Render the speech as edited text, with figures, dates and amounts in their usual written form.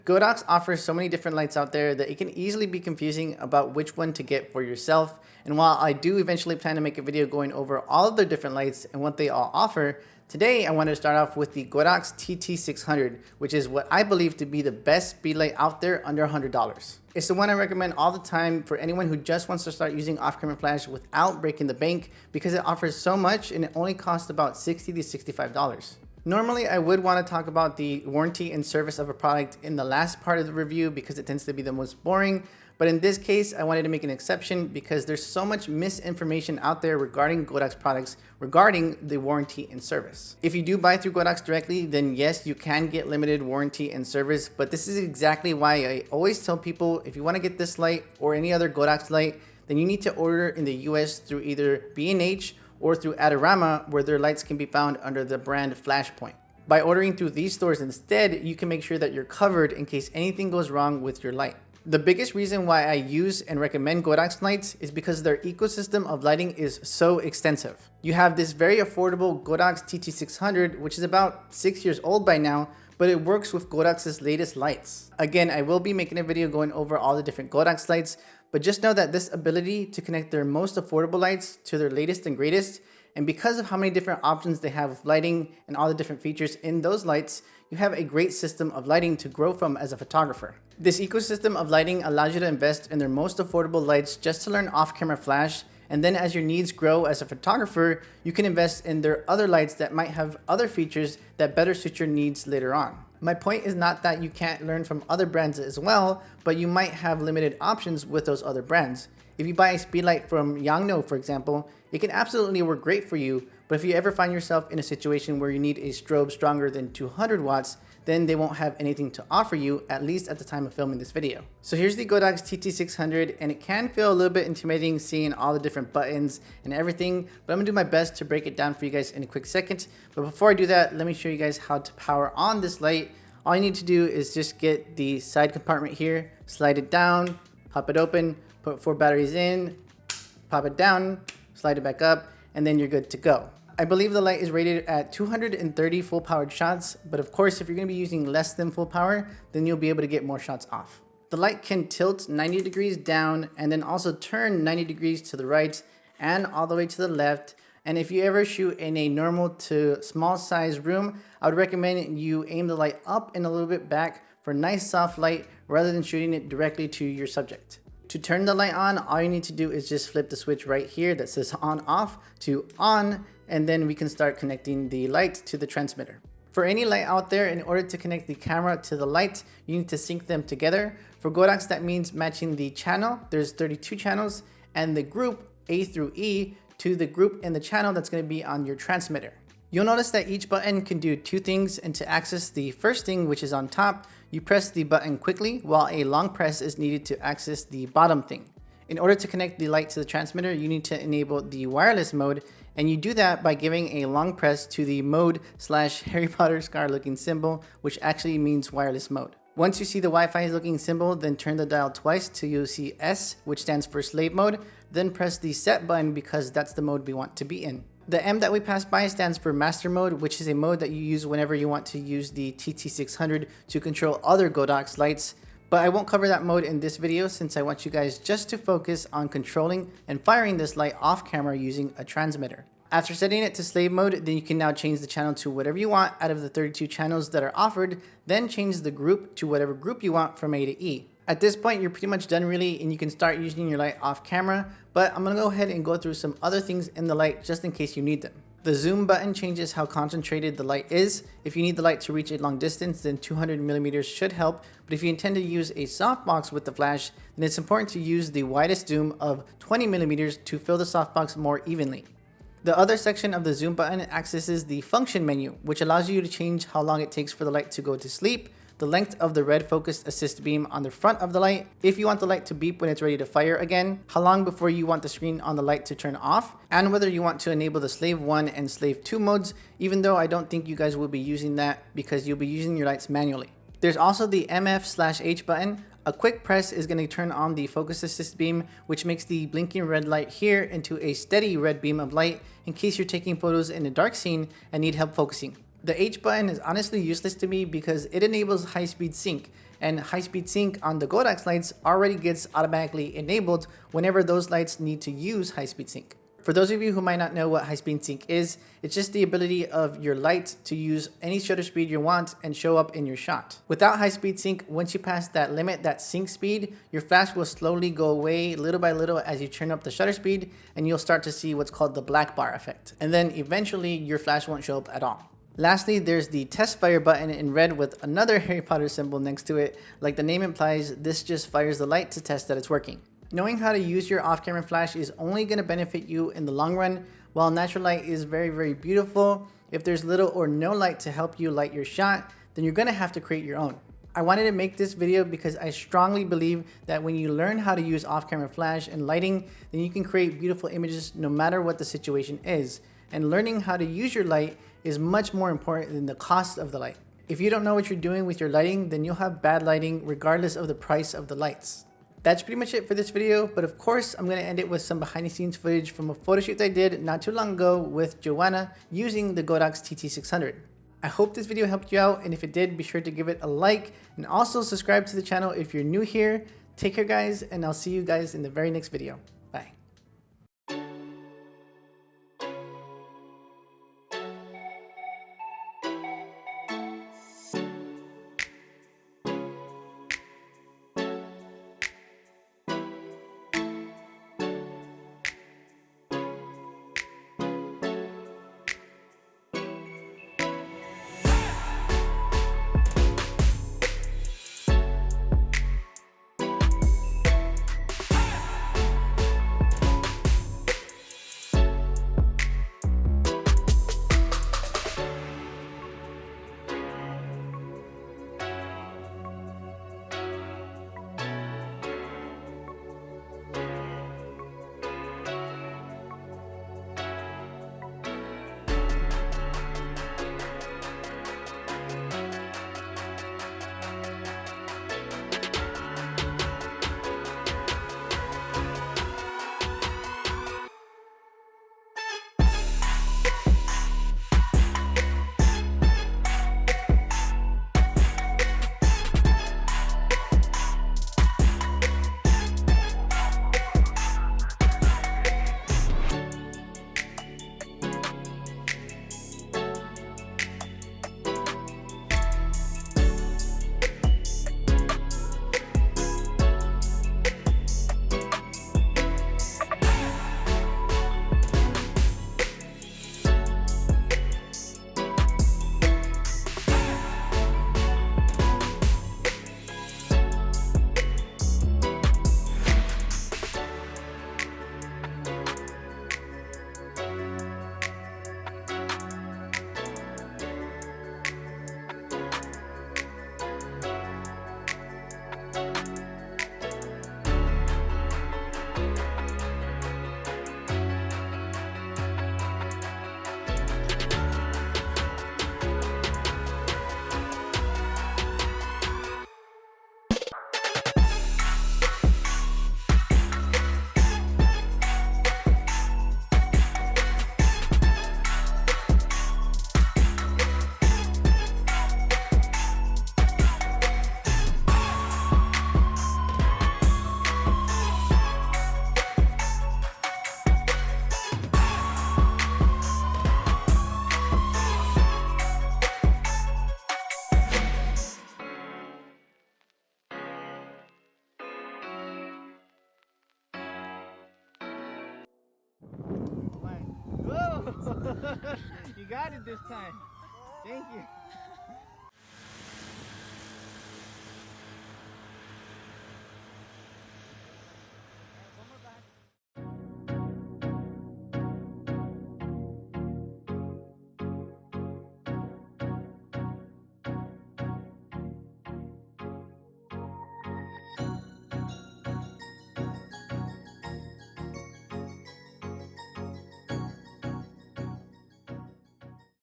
Godox offers so many different lights out there that it can easily be confusing about which one to get for yourself. And while I do eventually plan to make a video going over all of the different lights and what they all offer, today I want to start off with the Godox TT600, which is what I believe to be the best speed light out there under $100. It's the one I recommend all the time for anyone who just wants to start using off-camera flash without breaking the bank, because it offers so much and it only costs about $60 to $65. Normally, I would want to talk about the warranty and service of a product in the last part of the review because it tends to be the most boring. But in this case, I wanted to make an exception because there's so much misinformation out there regarding Godox products regarding the warranty and service. If you do buy through Godox directly, then yes, you can get limited warranty and service. But this is exactly why I always tell people, if you want to get this light or any other Godox light, then you need to order in the US through either B&H or through Adorama, where their lights can be found under the brand Flashpoint. By ordering through these stores instead, you can make sure that you're covered in case anything goes wrong with your light. The biggest reason why I use and recommend Godox lights is because their ecosystem of lighting is so extensive. You have this very affordable Godox TT600, which is about 6 years old by now, but it works with Godox's latest lights. Again, I will be making a video going over all the different Godox lights, but just know that this ability to connect their most affordable lights to their latest and greatest, and because of how many different options they have with lighting and all the different features in those lights, you have a great system of lighting to grow from as a photographer. This ecosystem of lighting allows you to invest in their most affordable lights just to learn off-camera flash, and then as your needs grow as a photographer, you can invest in their other lights that might have other features that better suit your needs later on. My point is not that you can't learn from other brands as well, but you might have limited options with those other brands. If you buy a Speedlite from Yangno, for example, it can absolutely work great for you, but if you ever find yourself in a situation where you need a strobe stronger than 200 watts, then they won't have anything to offer you, at least at the time of filming this video. So here's the Godox TT600, and it can feel a little bit intimidating seeing all the different buttons and everything, but I'm gonna do my best to break it down for you guys in a quick second. But before I do that, let me show you guys how to power on this light. All you need to do is just get the side compartment here, slide it down, pop it open, put 4 batteries in, pop it down, slide it back up, and then you're good to go. I believe the light is rated at 230 full powered shots, but of course, if you're gonna be using less than full power, then you'll be able to get more shots off. The light can tilt 90 degrees down and then also turn 90 degrees to the right and all the way to the left. And if you ever shoot in a normal to small size room, I would recommend you aim the light up and a little bit back for nice soft light rather than shooting it directly to your subject. To turn the light on, all you need to do is just flip the switch right here that says on off to on, and then we can start connecting the light to the transmitter. For any light out there, in order to connect the camera to the light, you need to sync them together. For Godox, that means matching the channel. There's 32 channels, and the group A through E to the group in the channel that's going to be on your transmitter. You'll notice that each button can do 2 things, and to access the first thing, which is on top, you press the button quickly, while a long press is needed to access the bottom thing. In order to connect the light to the transmitter, you need to enable the wireless mode, and you do that by giving a long press to the mode/Harry Potter scar looking symbol, which actually means wireless mode. Once you see the Wi-Fi looking symbol, then turn the dial twice till you see S, which stands for slave mode, then press the set button because that's the mode we want to be in. The M that we passed by stands for master mode, which is a mode that you use whenever you want to use the TT600 to control other Godox lights. But I won't cover that mode in this video since I want you guys just to focus on controlling and firing this light off camera using a transmitter. After setting it to slave mode, then you can now change the channel to whatever you want out of the 32 channels that are offered, then change the group to whatever group you want from A to E. At this point, you're pretty much done really, and you can start using your light off camera, but I'm gonna go ahead and go through some other things in the light just in case you need them. The zoom button changes how concentrated the light is. If you need the light to reach a long distance, then 200 millimeters should help. But if you intend to use a softbox with the flash, then it's important to use the widest zoom of 20 millimeters to fill the softbox more evenly. The other section of the zoom button accesses the function menu, which allows you to change how long it takes for the light to go to sleep, the length of the red focused assist beam on the front of the light, if you want the light to beep when it's ready to fire again, how long before you want the screen on the light to turn off, and whether you want to enable the slave 1 and slave 2 modes, even though I don't think you guys will be using that because you'll be using your lights manually. There's also the MF/H button. A quick press is going to turn on the focus assist beam, which makes the blinking red light here into a steady red beam of light in case you're taking photos in a dark scene and need help focusing. The H button is honestly useless to me because it enables high-speed sync, and high-speed sync on the Godox lights already gets automatically enabled whenever those lights need to use high-speed sync. For those of you who might not know what high-speed sync is, it's just the ability of your light to use any shutter speed you want and show up in your shot. Without high-speed sync, once you pass that limit, that sync speed, your flash will slowly go away little by little as you turn up the shutter speed, and you'll start to see what's called the black bar effect. And then eventually your flash won't show up at all. Lastly, there's the test fire button in red with another Harry Potter symbol next to it. Like the name implies, this just fires the light to test that it's working. Knowing how to use your off-camera flash is only going to benefit you in the long run. While natural light is very, very beautiful, if there's little or no light to help you light your shot, then you're going to have to create your own. I wanted to make this video because I strongly believe that when you learn how to use off-camera flash and lighting, then you can create beautiful images no matter what the situation is. And learning how to use your light is much more important than the cost of the light. If you don't know what you're doing with your lighting, then you'll have bad lighting regardless of the price of the lights. That's pretty much it for this video, but of course I'm going to end it with some behind the scenes footage from a photo shoot I did not too long ago with Joanna using the Godox TT600. I hope this video helped you out, and if it did, be sure to give it a like and also subscribe to the channel if you're new here. Take care guys, and I'll see you guys in the very next video. Bye. Whoa! You got it this time. Thank you.